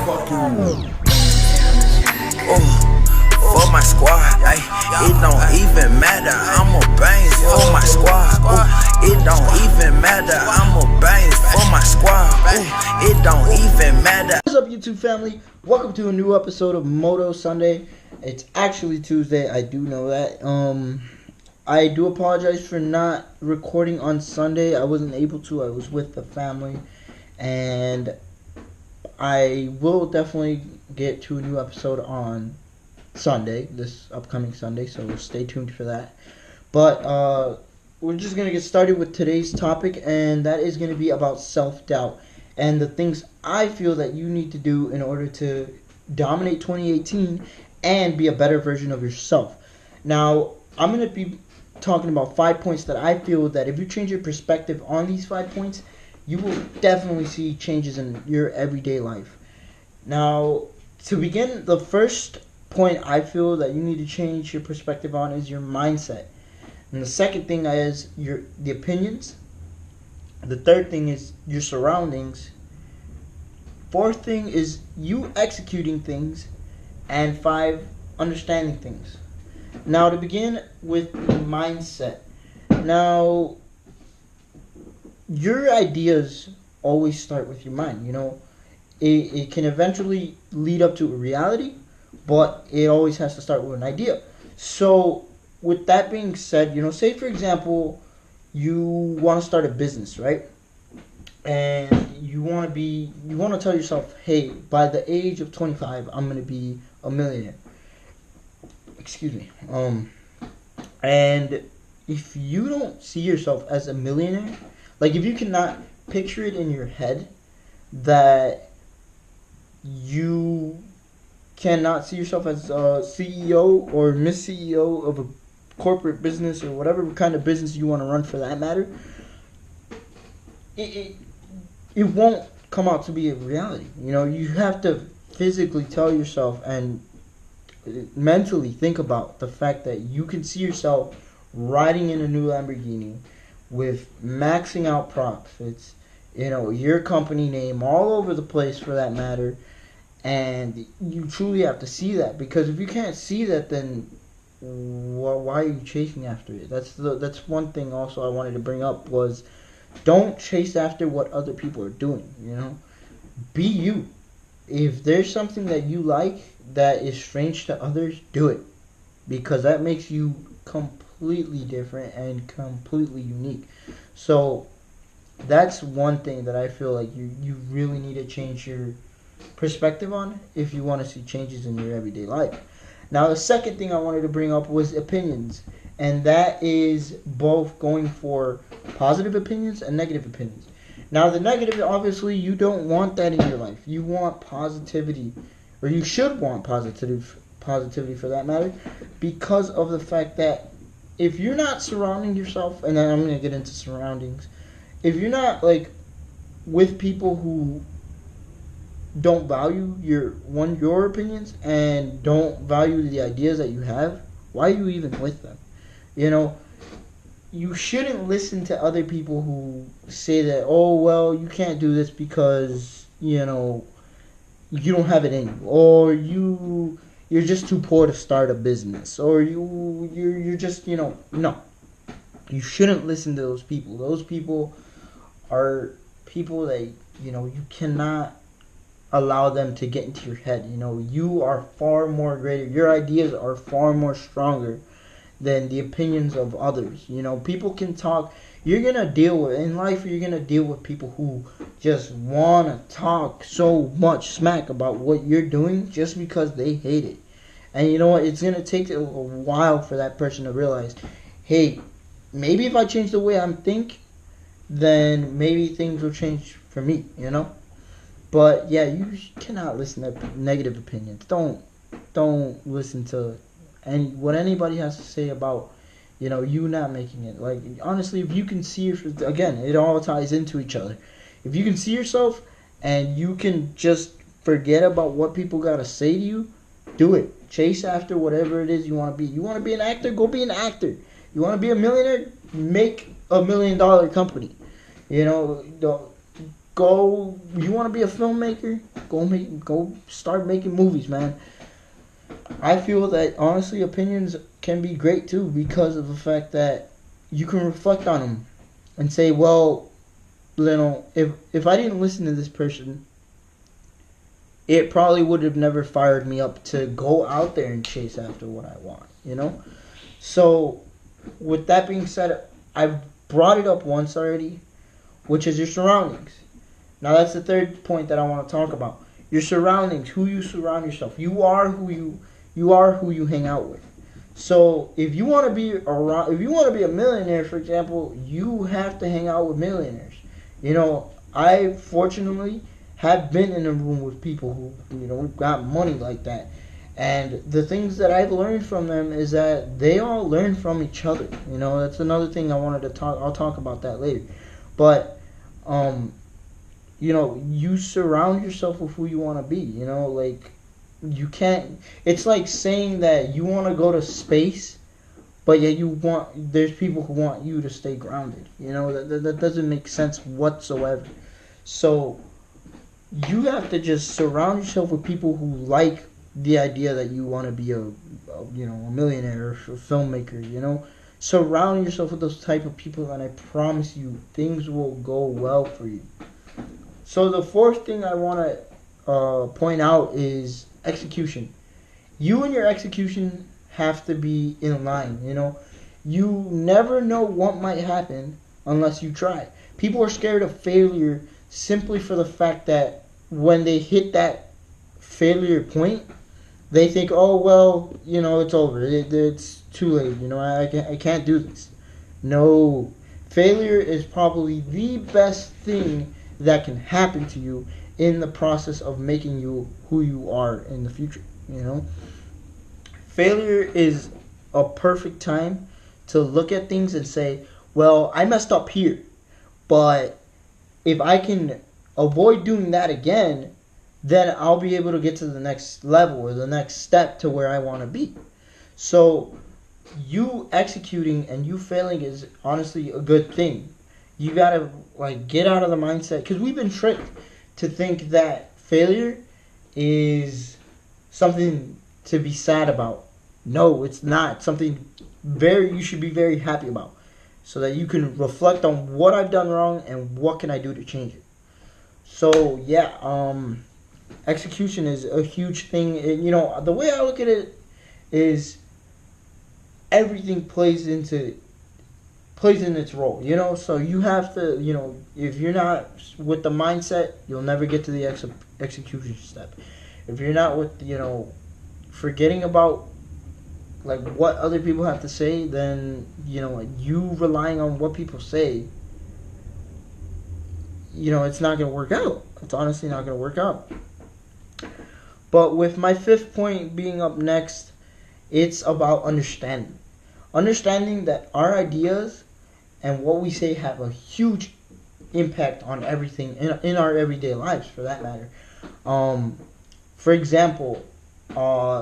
fucking. For my squad, ay, it don't even matter. I'm a bang for my squad. It don't even matter. I'm a bang for my squad. It don't even matter. What's up, YouTube family? Welcome to a new episode of Moto Sunday. It's actually Tuesday. I do know that. I do apologize for not recording on Sunday. I wasn't able to. I was with the family, and I will definitely get to a new episode on Sunday, this upcoming Sunday, so stay tuned for that. But we're just going to get started with today's topic, and that is going to be about self-doubt and the things I feel that you need to do in order to dominate 2018 and be a better version of yourself. Now, I'm going to be talking about 5 points that I feel that if you change your perspective on these 5 points, you will definitely see changes in your everyday life. Now, to begin, the first point I feel that you need to change your perspective on is your mindset. And the second thing is the opinions. The third thing is your surroundings. Fourth thing is you executing things. And 5, understanding things. Now, to begin with the mindset. Now, your ideas always start with your mind. You know, it can eventually lead up to a reality, but it always has to start with an idea. So, with that being said, you know, say for example, you want to start a business, right? And you want to tell yourself, hey, by the age of 25, I'm going to be a millionaire. Excuse me. And if you don't see yourself as a millionaire, like if you cannot picture it in your head that you cannot see yourself as a CEO or Miss CEO of a corporate business or whatever kind of business you want to run for that matter, it won't come out to be a reality. You know, you have to physically tell yourself and mentally think about the fact that you can see yourself riding in a new Lamborghini with maxing out profits, you know, your company name all over the place for that matter. And you truly have to see that, because if you can't see that, then why are you chasing after it? That's one thing also I wanted to bring up was don't chase after what other people are doing. You know, be you. If there's something that you like that is strange to others, do it, because that makes you completely different and completely unique. So that's one thing that I feel like you really need to change your perspective on if you want to see changes in your everyday life. Now, the second thing I wanted to bring up was opinions, and that is both going for positive opinions and negative opinions. Now, the negative, obviously, you don't want that in your life. You want positivity, or you should want positivity for that matter, because of the fact that if you're not surrounding yourself, and then I'm going to get into surroundings, if you're not like with people who don't value your opinions and don't value the ideas that you have, why are you even with them? You know, you shouldn't listen to other people who say that, oh, well, you can't do this because, you know, you don't have it in you, or you're just too poor to start a business, or you're just, you know, no. You shouldn't listen to those people. Those people are people that, you know, you cannot allow them to get into your head. You know, you are far more greater. Your ideas are far more stronger than the opinions of others. You know, people can talk. You're going to deal with, in life, you're going to deal with people who just want to talk so much smack about what you're doing just because they hate it. And you know what? It's going to take a while for that person to realize, hey, maybe if I change the way I think, then maybe things will change for me, you know? But yeah, you cannot listen to negative opinions. Don't listen to what anybody has to say about, you know, you not making it. Like, honestly, if you can see again, it all ties into each other. If you can see yourself and you can just forget about what people gotta say to you, do it. Chase after whatever it is you want to be. You want to be an actor? Go be an actor. You want to be a millionaire? Make a $1 million company. You know, go. You want to be a filmmaker? Go start making movies, man. I feel that honestly, opinions can be great too because of the fact that you can reflect on them and say, well, if I didn't listen to this person, it probably would have never fired me up to go out there and chase after what I want, So, with that being said, I've brought it up once already, which is your surroundings. Now, that's the third point that I want to talk about. Your surroundings, who you surround yourself. You are who you hang out with. So, if you want to be a millionaire, for example, you have to hang out with millionaires. I fortunately have been in a room with people who got money like that. And the things that I've learned from them is that they all learn from each other. That's another thing I wanted to talk. I'll talk about that later. But, you surround yourself with who you want to be. You can't. It's like saying that you want to go to space, but yet there's people who want you to stay grounded. That doesn't make sense whatsoever. So you have to just surround yourself with people who like the idea that you want to be a millionaire or a filmmaker. Surround yourself with those type of people, and I promise you things will go well for you. So the fourth thing I want to point out is execution. You and your execution have to be in line. You never know what might happen unless you try. People are scared of failure simply for the fact that when they hit that failure point, they think, oh, well, it's over. It's too late. I can't do this. No. Failure is probably the best thing that can happen to you in the process of making you who you are in the future. Failure is a perfect time to look at things and say, well, I messed up here, but if I can avoid doing that again, then I'll be able to get to the next level or the next step to where I want to be. So you executing and you failing is honestly a good thing. You gotta get out of the mindset, because we've been tricked to think that failure is something to be sad about. No, it's not. Something you should be very happy about, so that you can reflect on what I've done wrong and what can I do to change it. So yeah, execution is a huge thing. And, the way I look at it is everything plays in its role. So you have to, if you're not with the mindset, you'll never get to the execution step. If you're not with, forgetting about what other people have to say, then you relying on what people say, it's not going to work out. It's honestly not going to work out. But with my fifth point being up next, it's about understanding. Understanding that our ideas and what we say have a huge impact on everything in our everyday lives, for that matter. For example,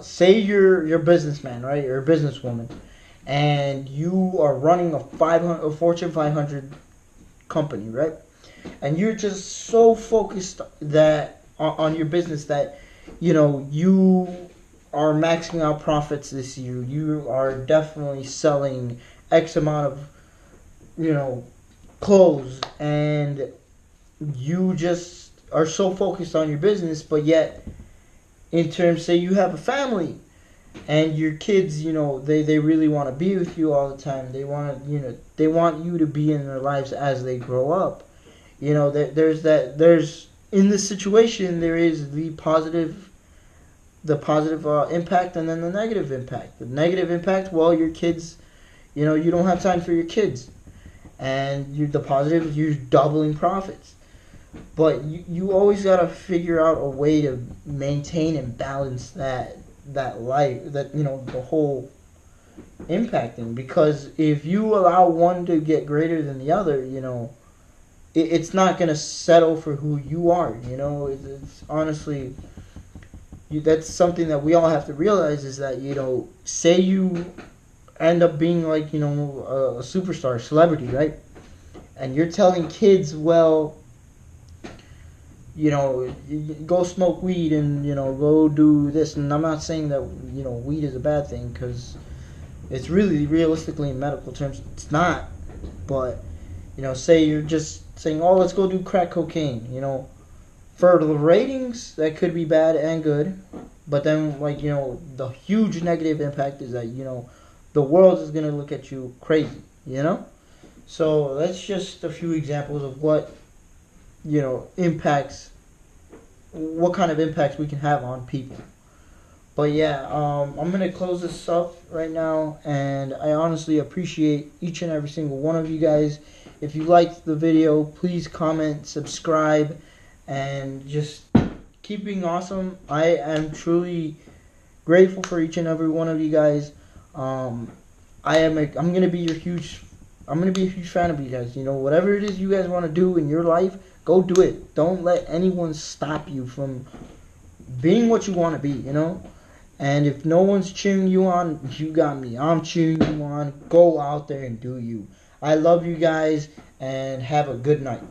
say you're a businessman, right? You're a businesswoman, and you are running a Fortune 500 company, right? And you're just so focused that on your business that you are maxing out profits this year. You are definitely selling X amount of clothes, and you just are so focused on your business, but yet in terms, say you have a family and your kids, they really want to be with you all the time. They want you to be in their lives as they grow up. There's in this situation, there is the positive impact, and then the negative impact. The negative impact, well, your kids, you don't have time for your kids, and the positive is you're doubling profits. But you always gotta figure out a way to maintain and balance that life, the whole impacting. Because if you allow one to get greater than the other, it's not gonna settle for who you are. It's honestly, that's something that we all have to realize, is that say you end up being a superstar, celebrity, right? And you're telling kids, well, go smoke weed and go do this. And I'm not saying that weed is a bad thing, because it's really realistically in medical terms it's not. But say you're just saying, oh, let's go do crack cocaine. For the ratings that could be bad and good, but then the huge negative impact is that the world is gonna look at you crazy. So that's just a few examples of what impacts, what kind of impacts we can have on people. But yeah, I'm gonna close this up right now, and I honestly appreciate each and every single one of you guys. If you liked the video, please comment, subscribe, and just keep being awesome. I am truly grateful for each and every one of you guys. I'm gonna be a huge fan of you guys. Whatever it is you guys want to do in your life, go do it. Don't let anyone stop you from being what you want to be. And if no one's cheering you on, you got me. I'm cheering you on. Go out there and do you. I love you guys, and have a good night.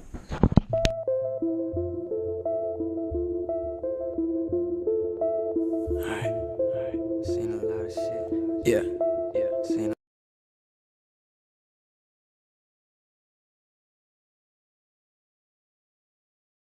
Alright. Seen a lot of shit. Yeah. Seen